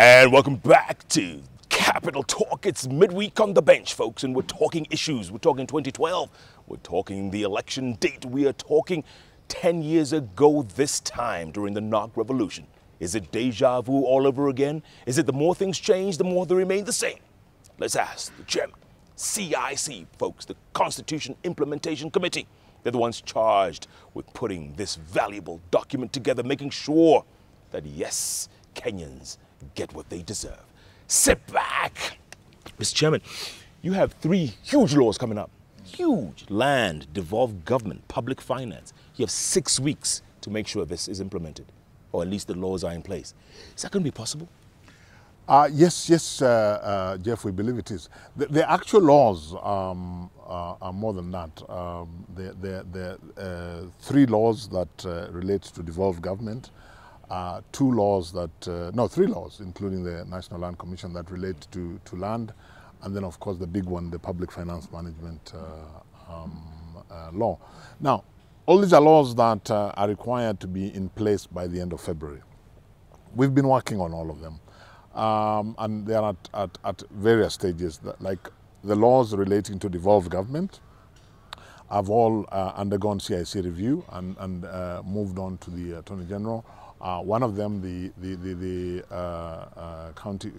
And welcome back to Capital Talk. It's midweek on the bench, folks, and we're talking issues. We're talking 2012. We're talking the election date. We are talking 10 years ago this time during the Narc Revolution. Is it deja vu all over again? Is it the more things change, the more they remain the same? Let's ask the chairman. CIC, folks, the Constitution Implementation Committee. They're the ones charged with putting this valuable document together, making sure that, yes, Kenyans get what they deserve. Sit back. Mr. Chairman, you have 3 huge laws coming up. Huge. Land, devolved government, public finance. You have 6 weeks to make sure this is implemented, or at least the laws are in place. Is that going to be possible? Yes, Jeff, we believe it is. The actual laws are more than that. There are 3 laws that relate to devolved government, 3 laws, including the National Land Commission, that relate to land, and then, of course, the big one, the Public Finance Management law. Now, all these are laws that are required to be in place by the end of February. We've been working on all of them. And they are at various stages. Like the laws relating to devolved government have all undergone CIC review and moved on to the Attorney General. One of them, the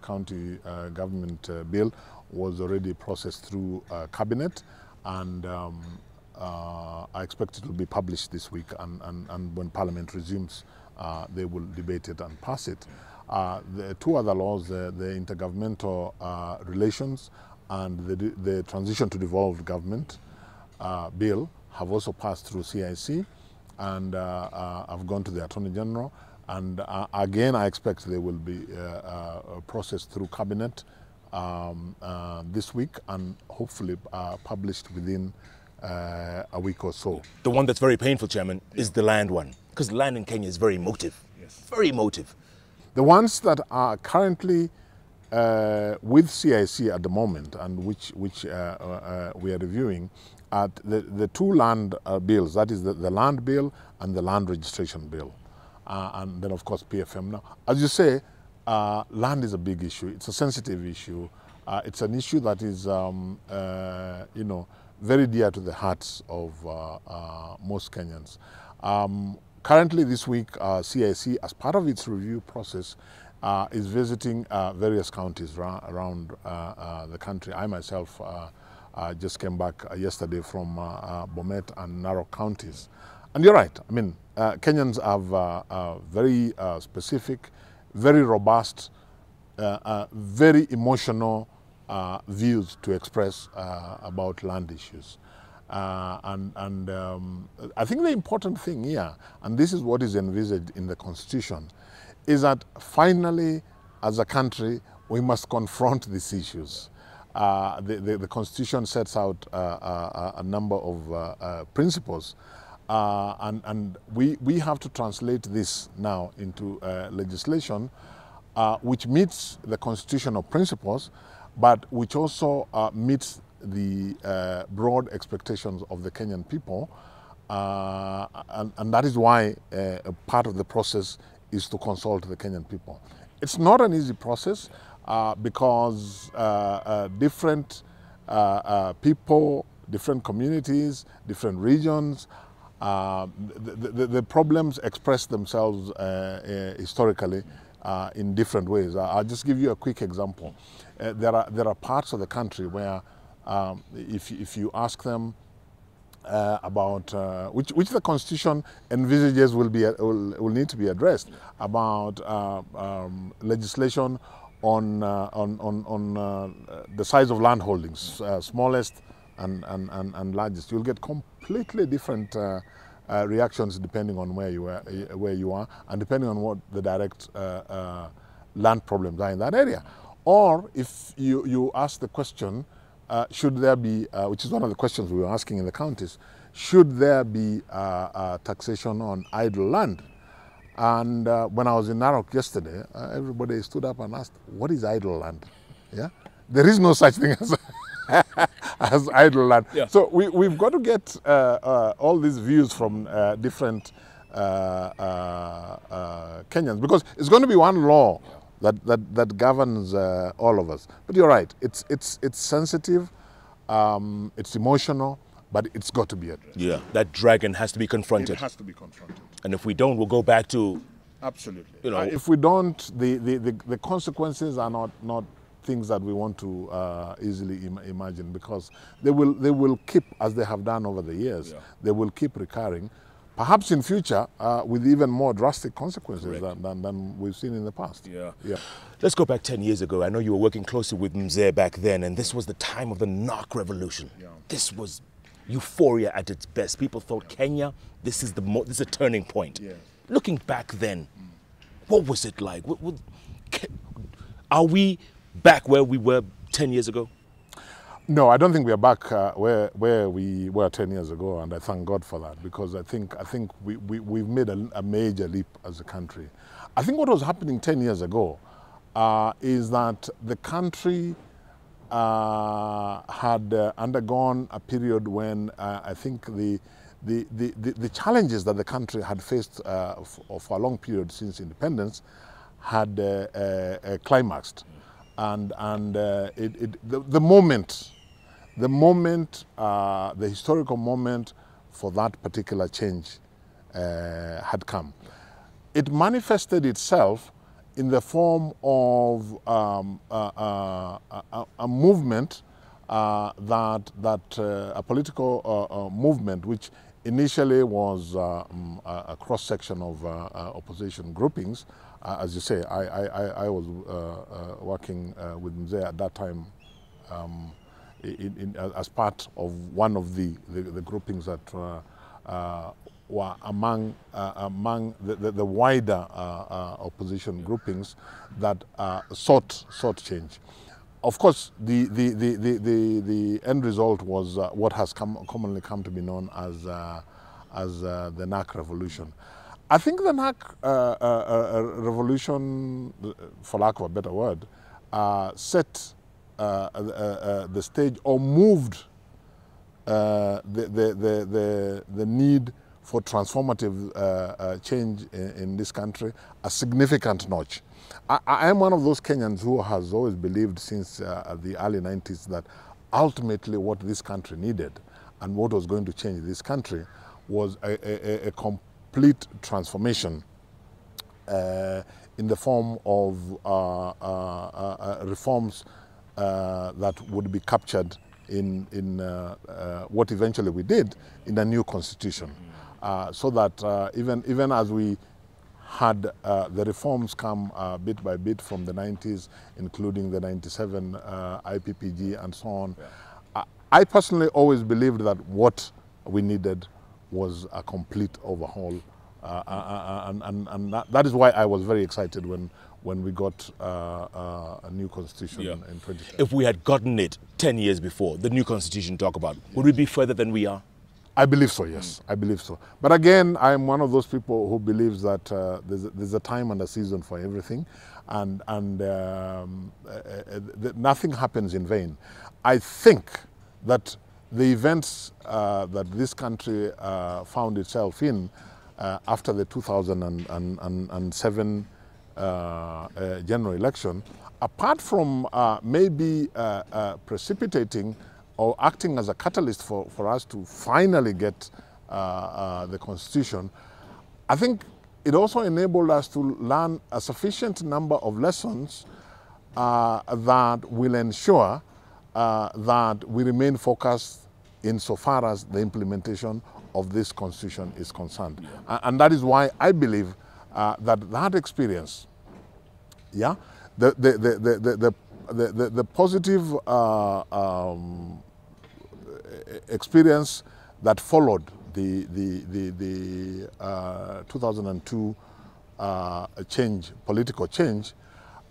county government bill, was already processed through Cabinet, and I expect it will be published this week, and when Parliament resumes, they will debate it and pass it. The 2 other laws, the intergovernmental relations and the transition to devolved government bill, have also passed through CIC and have gone to the Attorney General. And again, I expect they will be processed through Cabinet this week and hopefully published within a week or so. The one that's very painful, Chairman, is the land one, because land in Kenya is very emotive. Yes. Very emotive. The ones that are currently with CIC at the moment, and which we are reviewing, are the 2 land bills, that is the land bill and the land registration bill. And then, of course, PFM. Now, as you say, land is a big issue. It's a sensitive issue. It's an issue that is, very dear to the hearts of most Kenyans. Currently this week, CIC, as part of its review process, is visiting various counties around the country. I myself just came back yesterday from Bomet and Narok counties. And you're right, I mean, Kenyans have very specific, very robust, very emotional views to express about land issues. I think the important thing here, and this is what is envisaged in the Constitution, is that finally, as a country, we must confront these issues. The Constitution sets out a number of principles, and we have to translate this now into legislation which meets the constitutional principles, but which also meets the broad expectations of the Kenyan people, and that is why a part of the process is to consult the Kenyan people. It's not an easy process because different people, different communities, different regions, the problems express themselves historically in different ways. I'll just give you a quick example. There are parts of the country where if you ask them about which the Constitution envisages will need to be addressed, about legislation on the size of land holdings, smallest and largest, you'll get completely different reactions depending on where you are and depending on what the direct land problems are in that area. Or if you ask the question, should there be, which is one of the questions we were asking in the counties, should there be taxation on idle land? And when I was in Narok yesterday, everybody stood up and asked, what is idle land? Yeah, there is no such thing as idle land. Yeah. So we've got to get all these views from different Kenyans, because it's going to be one law that governs all of us. But you're right, it's sensitive, it's emotional, but it's got to be addressed. Yeah, that dragon has to be confronted. It has to be confronted. And if we don't, we'll go back to... Absolutely. You know, if we don't, the consequences are not things that we want to easily imagine, because they will keep, as they have done over the years, they will keep recurring, perhaps in future with even more drastic consequences than we've seen in the past. Yeah. Yeah. Let's go back 10 years ago. I know you were working closely with Nyachae back then, and this was the time of the Nyachae revolution. Yeah. This was euphoria at its best. People thought, Kenya, this is a turning point. Yeah. Looking back then, what was it like? Are we back where we were 10 years ago? No, I don't think we are back where we were 10 years ago, and I thank God for that, because I think we've made a major leap as a country. I think what was happening 10 years ago is that the country had undergone a period when I think the challenges that the country had faced for a long period since independence had climaxed, and the historical moment for that particular change had come. It manifested itself in the form of a movement a political movement which initially was a cross-section of opposition groupings. As you say, I was working with Nyachae at that time as part of one of the groupings that were among the wider opposition groupings that sought change. Of course, the end result was what has commonly come to be known as the Nyachae revolution. I think the Nyachae revolution, for lack of a better word, set the stage, or moved the need for transformative change in this country a significant notch. I am one of those Kenyans who has always believed since the early 90s that ultimately what this country needed and what was going to change this country was a complete transformation in the form of reforms that would be captured in what eventually we did in a new constitution, so that even as we had the reforms come bit by bit from the 90s, including the 97 IPPG and so on. Yeah. I personally always believed that what we needed was a complete overhaul. And that is why I was very excited when we got a new constitution in 2010. If we had gotten it 10 years before, the new constitution talk about, would we be further than we are? I believe so, yes. I believe so. But again, I'm one of those people who believes that there's a time and a season for everything, and nothing happens in vain. I think that the events that this country found itself in after the 2007 general election, apart from maybe precipitating or acting as a catalyst for us to finally get the Constitution, I think it also enabled us to learn a sufficient number of lessons that will ensure that we remain focused insofar as the implementation of this Constitution is concerned. Yeah. And that is why I believe that experience, yeah, the positive experience that followed the 2002 political change,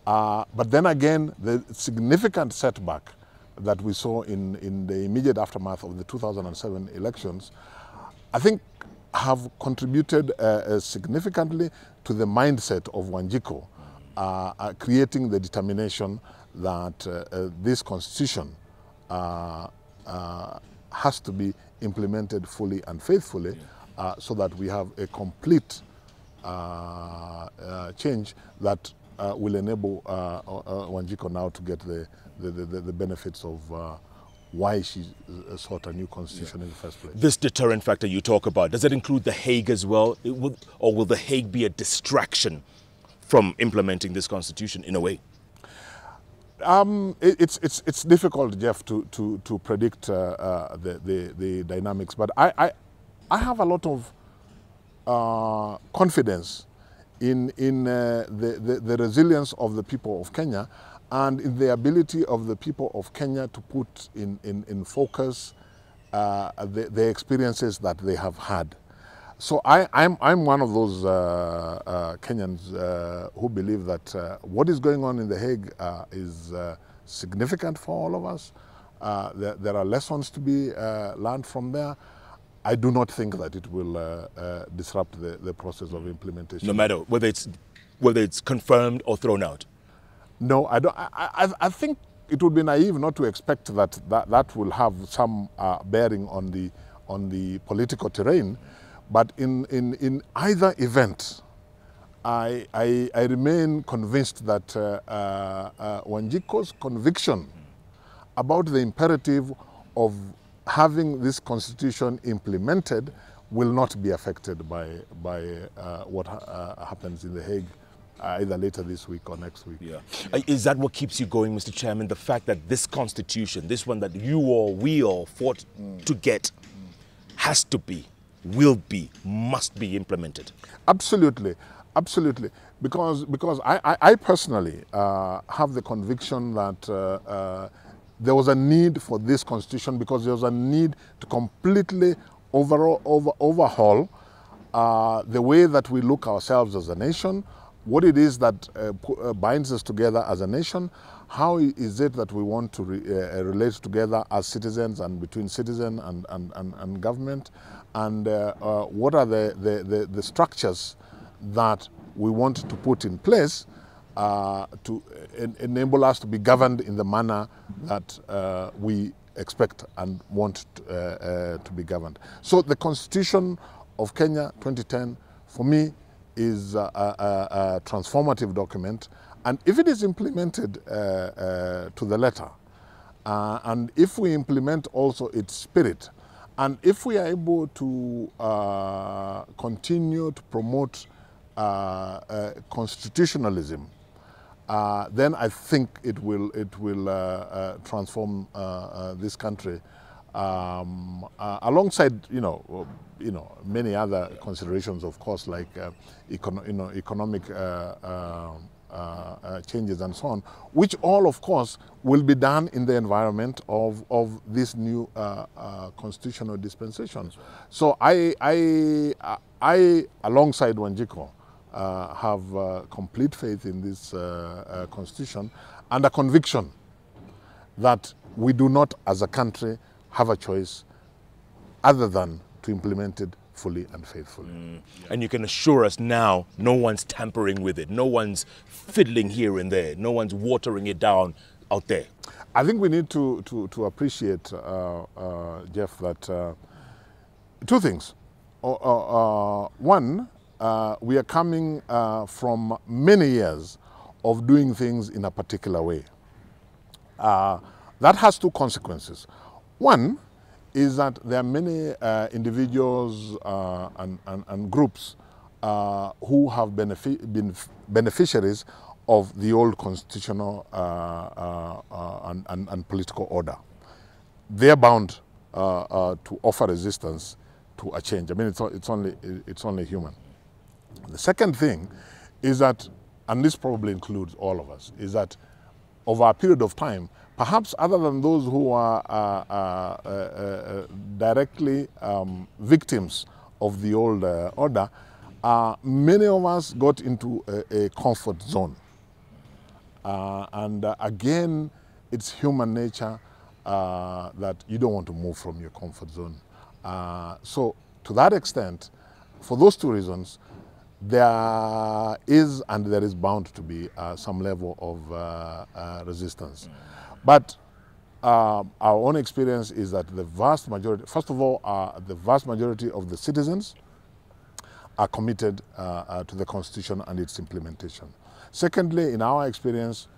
but then again the significant setback that we saw in the immediate aftermath of the 2007 elections, I think have contributed significantly to the mindset of Wanjiku, creating the determination that this Constitution has to be implemented fully and faithfully, so that we have a complete change that will enable Wanjiku now to get the benefits of why she sought a new constitution in the first place. This deterrent factor you talk about, does it include The Hague as well? Or will The Hague be a distraction from implementing this constitution in a way? It's difficult, Jeff, to predict the dynamics, but I have a lot of confidence in the resilience of the people of Kenya and in the ability of the people of Kenya to put in focus the experiences that they have had. So I'm one of those Kenyans who believe that what is going on in The Hague is significant for all of us. There are lessons to be learned from there. I do not think that it will disrupt the process of implementation. No matter whether it's confirmed or thrown out? No, I don't. I think it would be naive not to expect that will have some bearing on the political terrain. But in either event, I remain convinced that Wanjiku's conviction about the imperative of having this constitution implemented will not be affected by what happens in The Hague either later this week or next week. Yeah. Is that what keeps you going, Mr. Chairman? The fact that this constitution, this one that we all fought to get, has to be, will be, must be implemented? Absolutely, absolutely. Because I personally have the conviction that there was a need for this constitution because there was a need to completely overhaul the way that we look ourselves as a nation, what it is that binds us together as a nation, how is it that we want to relate together as citizens and between citizen and government, and what are the structures that we want to put in place to enable us to be governed in the manner that we expect and want to be governed. So the Constitution of Kenya 2010, for me, is a transformative document, and if it is implemented to the letter, and if we implement also its spirit, and if we are able to continue to promote constitutionalism, then I think it will transform this country, alongside many other considerations, of course, like economic changes and so on, which all, of course, will be done in the environment of this new constitutional dispensation. So I alongside Wanjiku, have complete faith in this constitution and a conviction that we do not, as a country, have a choice other than to implement it fully and faithfully. And you can assure us now, no one's tampering with it, no one's fiddling here and there, no one's watering it down out there. I think we need to appreciate, Jeff, that two things. One, we are coming from many years of doing things in a particular way. That has two consequences. One is that there are many individuals and groups who have been beneficiaries of the old constitutional and political order. They are bound to offer resistance to a change. I mean, it's only human. The second thing is that, and this probably includes all of us, is that over a period of time, perhaps other than those who are directly victims of the old order, many of us got into a comfort zone. And again, it's human nature that you don't want to move from your comfort zone. So to that extent, for those two reasons, there is and there is bound to be some level of resistance. But our own experience is that the vast majority, first of all, the vast majority of the citizens are committed to the Constitution and its implementation. Secondly, in our experience,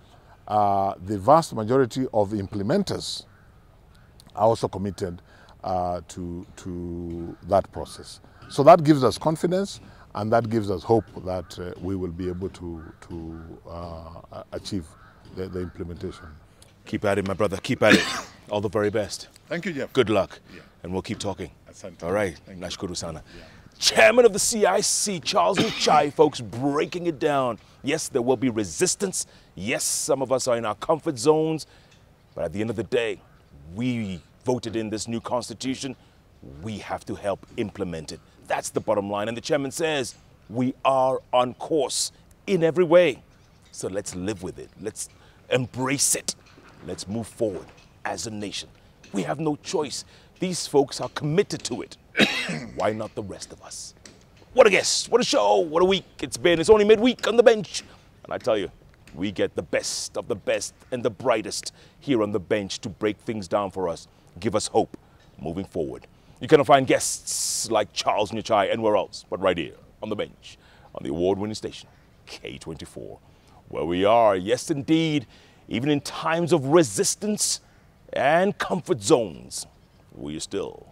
the vast majority of implementers are also committed to that process. So that gives us confidence, and that gives us hope that we will be able to achieve the implementation. Keep at it, my brother. Keep at it. All the very best. Thank you, Jeff. Good luck. Yeah. And we'll keep talking. Asante. All right. Thank you. Nashukuru sana. Yeah. Chairman of the CIC, Charles Nyachae, folks, breaking it down. Yes, there will be resistance. Yes, some of us are in our comfort zones. But at the end of the day, we voted in this new constitution. We have to help implement it. That's the bottom line. And the chairman says we are on course in every way. So let's live with it. Let's embrace it. Let's move forward as a nation. We have no choice. These folks are committed to it. Why not the rest of us? What a guest, what a show, what a week it's been. It's only midweek on the bench. And I tell you, we get the best of the best and the brightest here on the bench to break things down for us, give us hope moving forward. You can find guests like Charles Nyachae anywhere else, but right here on the bench, on the award-winning station, K24, where we are, yes indeed, even in times of resistance and comfort zones, we are still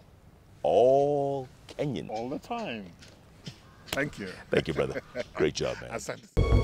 all Kenyans. All the time. Thank you. Thank you, brother. Great job, man. Asante.